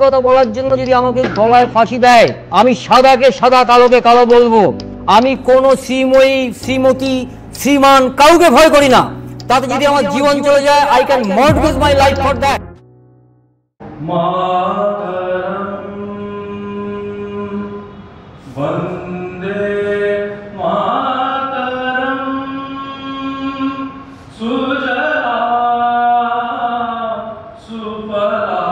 রসিকতা বলার জন্য যদি আমাকে গলায় ফাঁসি দেয়, আমি সাদাকে সাদা, কালোকে কালো বলবো। আমি কোনো শ্রীময়ী, শ্রীমতী, শ্রীমান কাউকে ভয় করি না। তাতে যদি আমার জীবন চলে যায়, I can mortgage my life for that. वंदे मातरम सुजला सुफला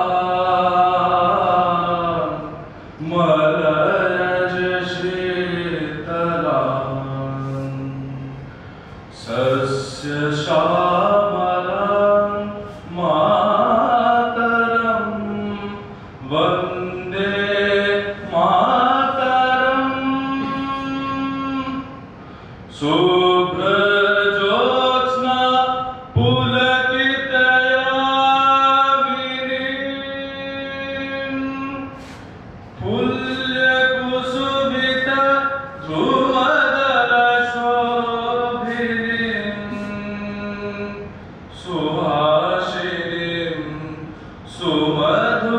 मलयज शीतला सस्य श्यामलं मातरम वंदे शुभ्रज्योत्स्ना पुलकितयामिनीं पुल्यकुसुमिता धूमदलशोभिनीं सुहासिनीं सुमधुरभाषिणीं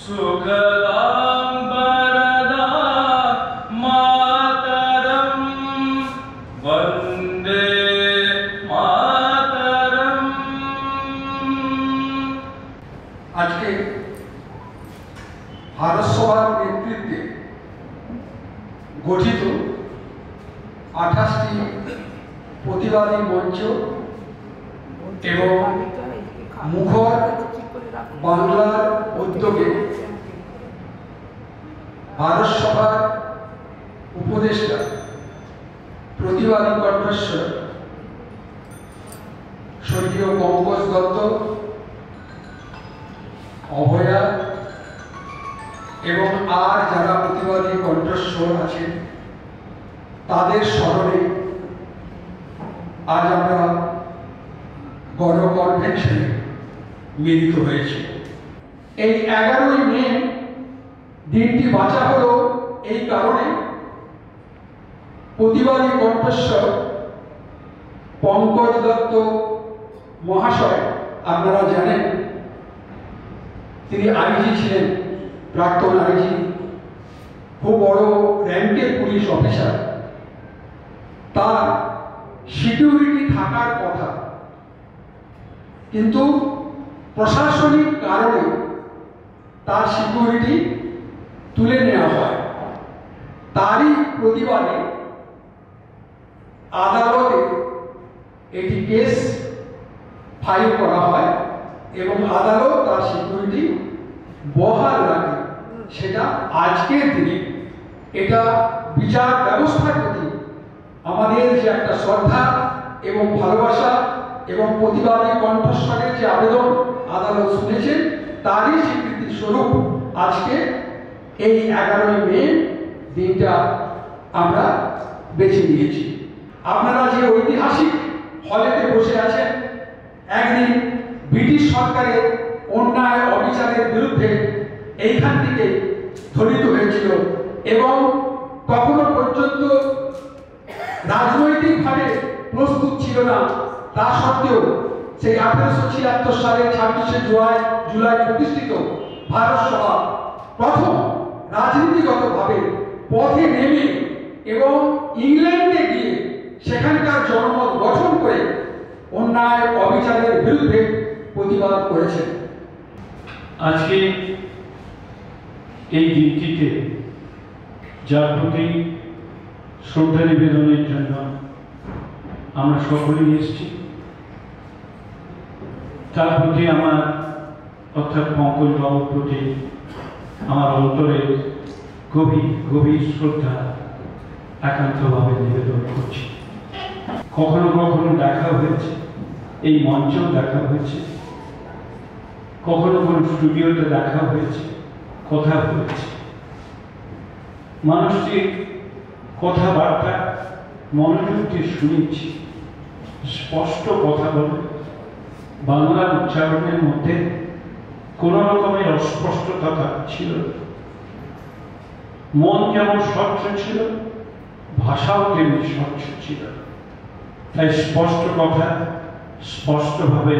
सुखदा আজকে ভারত সভার নেতৃত্বে গঠিত 28টি প্রতিবাদী মঞ্চ এবং মুখর বাংলার উদ্যোগে ভারত সভার উপদেষ্টা প্রতিবাদী কণ্ঠস্বর স্বর্গীয় পঙ্কজ দত্ত, অভয়া এবং আর যারা প্রতিবাদী কণ্ঠস্বর আছেন তাদের স্মরণে আজ আমরা গণকনভেনশনে মিলিত হয়েছি। এই 11ই মে দিনটি বাঁচা হলো এই কারণে, প্রতিবাদী কণ্ঠস্বর পঙ্কজ দত্ত মহাশয়, আপনারা জানেন তিনি আইজি ছিলেন, প্রাক্তন আইজি, খুব বড় র্যাঙ্কের পুলিশ অফিসার। তার সিকিউরিটি থাকার কথা, কিন্তু প্রশাসনিক কারণে তার সিকিউরিটি তুলে নেওয়া হয়। তারই প্রতিবাদে আদালতে এটি কেস ফাইল করা হয় এবং আদালত তার সিকিউরিটি বহাল রাখে। সেটা আজকের দিনে এটা বিচার ব্যবস্থার প্রতি আমাদের যে একটা শ্রদ্ধা এবং ভালোবাসা এবং প্রতিবাদী কণ্ঠস্বরের যে আবেদন আদালত শুনেছেন, তারই স্বীকৃতি স্বরূপ আজকে এই 11ই মে দিনটা আমরা বেছে নিয়েছি। আপনারা যে ঐতিহাসিক হলেতে বসে আছেন, একদিন ব্রিটিশ সরকারের অন্যায় অবিচারের বিরুদ্ধে এইখান থেকে ধ্বনিত হয়েছিল এবং তখনও পর্যন্ত রাজনৈতিকভাবে প্রস্তুত ছিল না। তা সত্ত্বেও সেই 1876 সালের 26শে জুলাই প্রতিষ্ঠিত ভারত সভা প্রথম রাজনীতিগতভাবে পথে নেমে এবং ইংল্যান্ডে গিয়ে সেখানকার জনমত গঠন করে অন্যায় অবিচারের বিরুদ্ধে প্রতিবাদ করেছেন। আজকে এই দিনটিতে যার প্রতি শ্রদ্ধা নিবেদনের জন্য আমরা সকলেই এসেছি, তার প্রতি আমার অর্থাৎ পঙ্কজ বাবুর প্রতি আমার অন্তরে গভীর গভীর শ্রদ্ধা একান্তভাবে নিবেদন করছি। কখনো কখনো দেখা হয়েছে, এই মঞ্চেও দেখা হয়েছে, কখনো কোনো স্টুডিওতে দেখা হয়েছে, কথা হয়েছে। মানুষটির কথাবার্তা মনোযোগ দিয়ে শুনেছি, স্পষ্ট কথা বলে, বাংলা উচ্চারণের মধ্যে কোনো রকমের অস্পষ্টতা ছিল। মন যেমন স্বচ্ছ ছিল, ভাষাও তেমনি স্বচ্ছ ছিল। তাই স্পষ্ট কথা স্পষ্টভাবে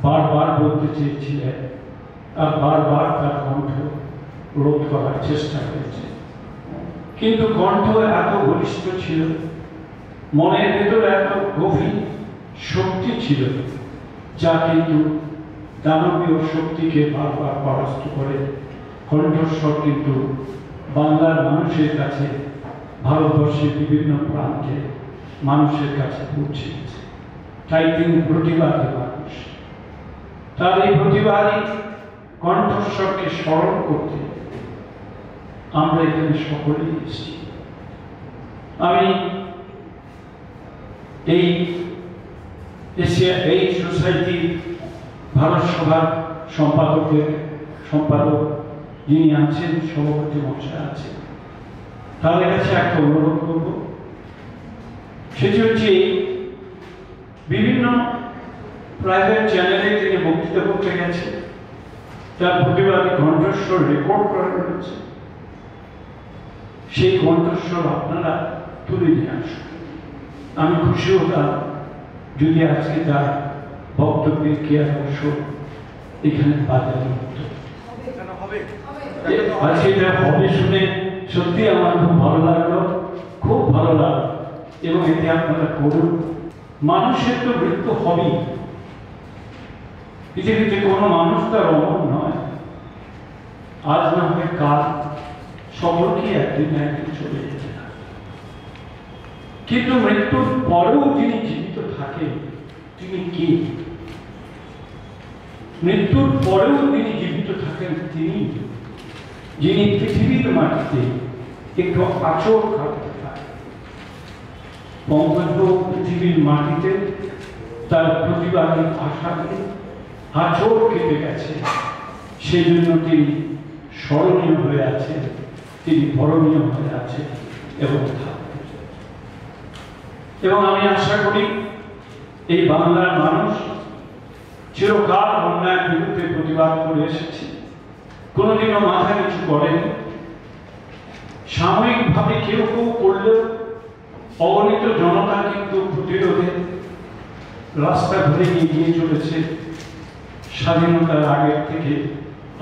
বারবার বলতে চেয়েছিলেন, আর বারবার তার কণ্ঠ রোধ করার চেষ্টা করেছে, কিন্তু কণ্ঠ এত বলিষ্ঠ ছিল, মনের ভেতরে এত গভীর শক্তি ছিল, যা কিন্তু দানবীয় শক্তিকে বারবার পরাস্ত করে কণ্ঠস্বর কিন্তু বাংলার মানুষের কাছে, ভারতবর্ষের বিভিন্ন প্রান্তে মানুষের কাছে পৌঁছে গেছে। তাই তিনি প্রতিবাদী মানুষ। তার এই প্রতিবাদী কণ্ঠস্বরকে স্মরণ করতে আমরা এখানে সকলেই এসেছি। আমি এই সোসাইটির ভারত সভার সম্পাদক যিনি আছেন, সভাপতি মহাশয় আছেন, তাদের কাছে একটা অনুরোধ করব। সেটি হচ্ছে বিভিন্ন প্রাইভেট চ্যানেলে তিনি বক্তৃতা করতে গেছে, তার প্রতিবাদী কণ্ঠস্বর রেকর্ড করা রয়েছে। সেই কণ্ঠস্বর আপনারা তুলে নিয়ে আসুন। আমি খুশি হতাম যদি আজকে তার বক্তব্যের ক্রিয়া অংশ এখানে বাজানো হতো। আজকে এটা হবে শুনে সত্যি আমার খুব ভালো লাগলো, খুব ভালো লাগলো। এবং এতে আপনারা করুন। মানুষের তো মৃত্যু হবেই, পৃথিবীতে কোনো মানুষ তার অমর নয়। আজ না হয় কাল, সকলকে একদিন না একদিন চলে যেতে হয়। কিন্তু মৃত্যুর পরেও যিনি জীবিত থাকেন তিনি কে? মৃত্যুর পরেও যিনি জীবিত থাকেন তিনি, যিনি পৃথিবীর মাটিতে একটু আচর কাটতে পারেন। বঙ্গবন্ধু পৃথিবীর মাটিতে তার প্রতিবাদী আশাকে আচর কেটে গেছে, সেই জন্য তিনি স্মরণীয় হয়ে আছেন, তিনি বরণীয় হয়ে আছেন এবং এবং আমি আশা করি এই বাংলার মানুষ চিরকাল অন্যায়ের বিরুদ্ধে প্রতিবাদ করে এসেছে, কোনোদিনও মাথা নিচু করেনি। সাময়িকভাবে কেউ কেউ করলেও অগণিত জনতা কিন্তু প্রতিরোধে রাস্তা ধরে এগিয়ে চলেছে স্বাধীনতার আগের থেকে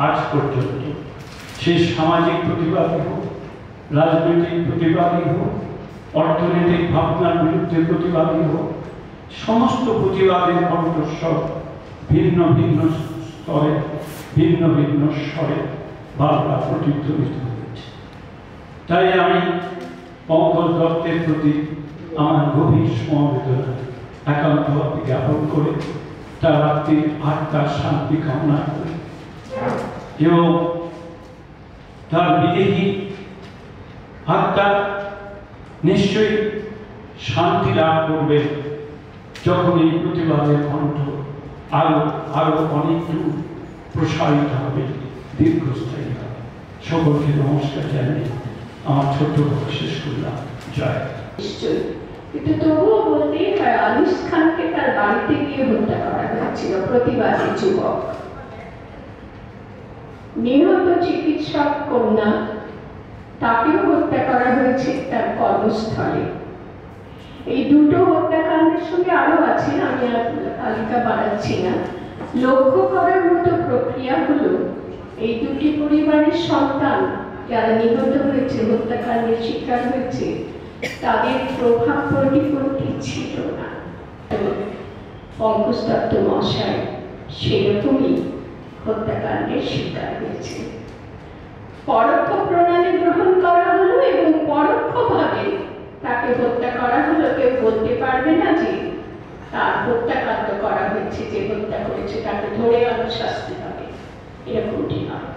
আজ পর্যন্ত। সেই সামাজিক প্রতিবাদী হোক, রাজনৈতিক প্রতিবাদী হোক, অর্থনৈতিক ভাবনার বিরুদ্ধে প্রতিবাদী হোক, সমস্ত প্রতিবাদের কণ্ঠস্বর ভিন্ন ভিন্ন স্তরে, ভিন্ন ভিন্ন স্বরে বারবার প্রতিধ্বনিত হয়েছে। তাই আমি পঙ্কজ দত্তের প্রতি আমার গভীর সমবেদনা একান্তভাবে জ্ঞাপন করে তার আত্মিক আত্মার শান্তি কামনা করি এবং তার বিদেহী আত্মা নিশ্চয়ই শান্তি লাভ করবে যখন এই প্রতিবাদের কণ্ঠ আরো আরো অনেক দূর প্রসারিত হবে, দীর্ঘস্থায়ী হবে। সকলকে নমস্কার জানিয়ে আমার ছোট্ট শেষ করলাম। জয়। নিশ্চয়ই, কিন্তু তবুও বলতেই হয় আনিস খানকে তার বাড়িতে গিয়ে হত্যা করা হয়েছিল। প্রতিবাদী যুবক, নিহত চিকিৎসক কন্যা, তাকেও হত্যা করা হয়েছে তার কর্মস্থলে। এই দুটো হত্যাকাণ্ডের সঙ্গে আরো আছে, আমি আর তালিকা বাড়াচ্ছি না। লক্ষ্য করার মতো প্রক্রিয়া হলো এই দুটি পরিবারের সন্তান যারা নিহত হয়েছে, হত্যাকাণ্ডের শিকার হয়েছে, তাদের প্রভাব প্রতিপত্তি ছিল না। পঙ্কজ দত্ত মশাই সেরকমই হত্যাকাণ্ডের শিকার হয়েছে। পরোক্ষ প্রণালী গ্রহণ করা হলো এবং পরোক্ষভাবে তাকে হত্যা করা হলো। কেউ বলতে পারবে না যে তার হত্যাকাণ্ড করা হয়েছে, যে হত্যা করেছে তাকে ধরে আরো শাস্তি হবে, এরকমটি নয়।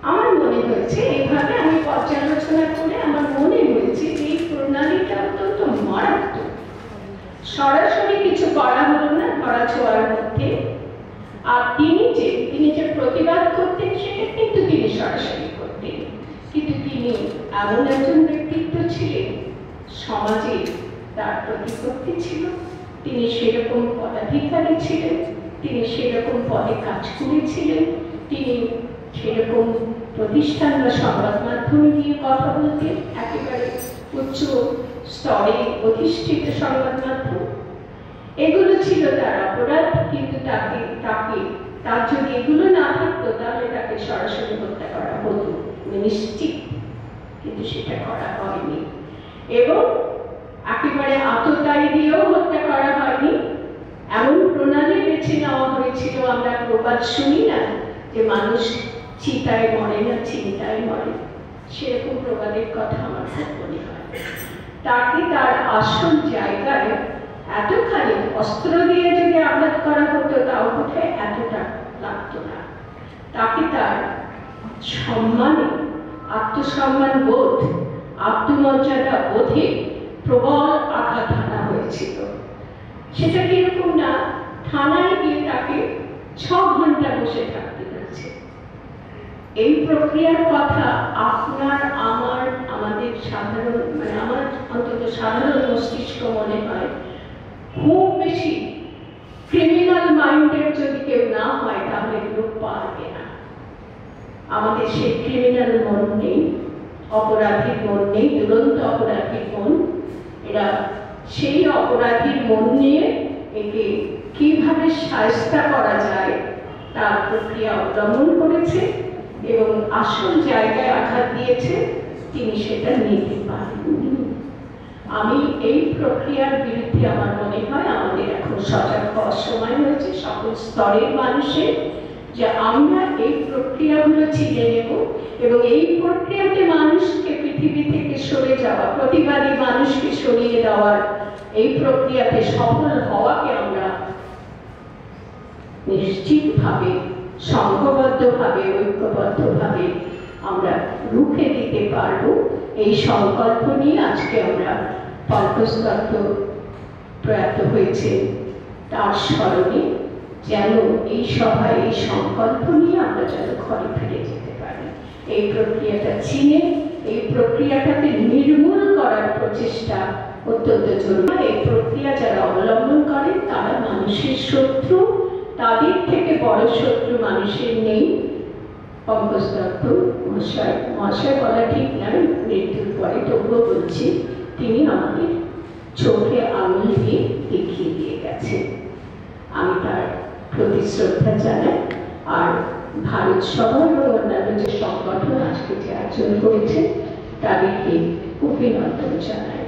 আমার মনে হয়েছে এইভাবে আমি পর্যালোচনা করে আমার মনে হয়েছে যে এই প্রণালীটা অত্যন্ত মারাত্মক। সরাসরি কিছু করা হলো না ধরাছোঁয়ার মধ্যে, আর তিনি যে প্রতিবাদ করতেন সেটা কিন্তু তিনি সরাসরি করতেন, কিন্তু তিনি এমন একজন ব্যক্তিত্ব ছিলেন, সমাজে তার প্রতিপত্তি ছিল, তিনি সেরকম পদাধিকারী ছিলেন, তিনি সেরকম পদে কাজ করেছিলেন, তিনি সেরকম প্রতিষ্ঠান বা সংবাদ মাধ্যমে গিয়ে কথা বলতেন, একেবারে উচ্চ স্তরে অধিষ্ঠিত সংবাদ মাধ্যম। এগুলো ছিল তার অপরাধ, কিন্তু তার যদি এগুলো না থাকতো তাহলে তাকে সরাসরি হত্যা করা হতো নিশ্চিত, কিন্তু সেটা করা হয়নি। এবং একেবারে আততায়ী দিয়েও হত্যা করা হয়নি, এমন প্রণালী বেছে নেওয়া হয়েছিল। আমরা প্রবাদ শুনি না যে মানুষ চিতায় মরে না চিন্তায় মরে, সেরকম প্রবাদের কথা আমার খুব মনে হয়। তাকে তার আসল জায়গায় এতখানি অস্ত্র দিয়ে যদি আঘাত করা হতো তাও বোধহয় এতটা লাগতো না। তাকে তার সম্মানে, আত্মসম্মান বোধ, আত্মমর্যাদা বোধে প্রবল আঘাত হানা হয়েছিল। সেটা কিরকম না, থানায় গিয়ে তাকে 6 ঘন্টা বসে থাকতে হয়েছে। এই প্রক্রিয়ার কথা আপনার আমার আমাদের সাধারণ, মানে আমার অন্তত সাধারণ মস্তিষ্ক মনে হয় খুব বেশি ক্রিমিনাল মাইন্ডের যদি কেউ না হয় তাহলে এগুলো পারবে না। আমাদের সেই ক্রিমিনাল মন নেই, অপরাধীর মন নেই, দুরন্ত অপরাধীর মন। এরা সেই অপরাধীর মন নিয়ে একে কিভাবে শায়েস্তা করা যায় তার প্রক্রিয়া অবলম্বন করেছে এবং আসল জায়গায় আঘাত দিয়েছে, তিনি সেটা নিতে পারেননি। আমি এই প্রক্রিয়ার বিরুদ্ধে আমার মনে হয় আমাদের এখন সজাগ হওয়ার সময় হয়েছে সকল স্তরের মানুষের, যে আমরা এই প্রক্রিয়াগুলো চিনে নেব এবং এই প্রক্রিয়াতে মানুষকে পৃথিবী থেকে সরে যাওয়া, প্রতিবাদী মানুষকে সরিয়ে দেওয়ার এই প্রক্রিয়াতে সফল হওয়াকে আমরা নিশ্চিতভাবে, সংঘবদ্ধভাবে, ঐক্যবদ্ধভাবে আমরা রুখে দিতে পারব। এই সংকল্প নিয়ে আজকে আমরা পঙ্কজ দত্ত প্রয়াত হয়েছে তার স্মরণে যেন এই সভায় এই সংকল্প নিয়ে আমরা যেন ঘরে ফিরে যেতে পারি। এই প্রক্রিয়াটা চিনে এই প্রক্রিয়াটাকে নির্মূল করার প্রচেষ্টা অত্যন্ত জরুরি। এই প্রক্রিয়া যারা অবলম্বন করে তারা মানুষের শত্রু, তাদের থেকে বড় শত্রু মানুষের নেই। পঙ্কজ দত্ত মহাশয় বলা ঠিক নয়, মৃত্যুর পরে তবুও বলছি, তিনি আমাদের চোখে আঙুল দিয়ে দেখিয়ে দিয়ে গেছেন। আমি তার প্রতি শ্রদ্ধা জানাই। আর ভারত সভা এবং অন্যান্য যে সংগঠন আজকে যে আয়োজন করেছে তাদেরকে অভিনন্দন জানাই।